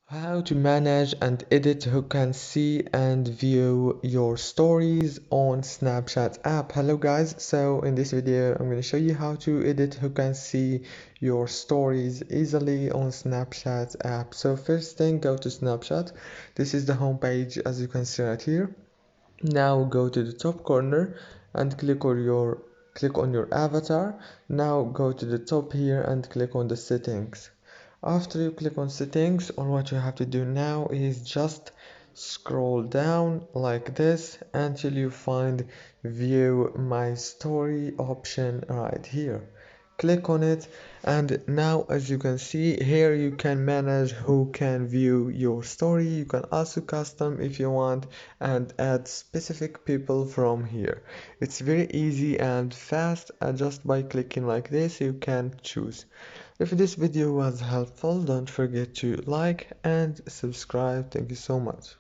How to manage and edit who can see and view your stories on Snapchat app. Hello guys, so in this video I'm going to show you how to edit who can see your stories easily on Snapchat app. So first thing, go to Snapchat. This is the home page as you can see right here. Now go to the top corner and click on your avatar. Now go to the top here and click on the settings. After you click on settings, all what you have to do now is just scroll down like this until you find view my story option right here. Click on it, and now as you can see here, you can manage who can view your story. You can also custom if you want and add specific people from here. It's very easy and fast, and just by clicking like this you can choose. If this video was helpful, don't forget to like and subscribe. Thank you so much.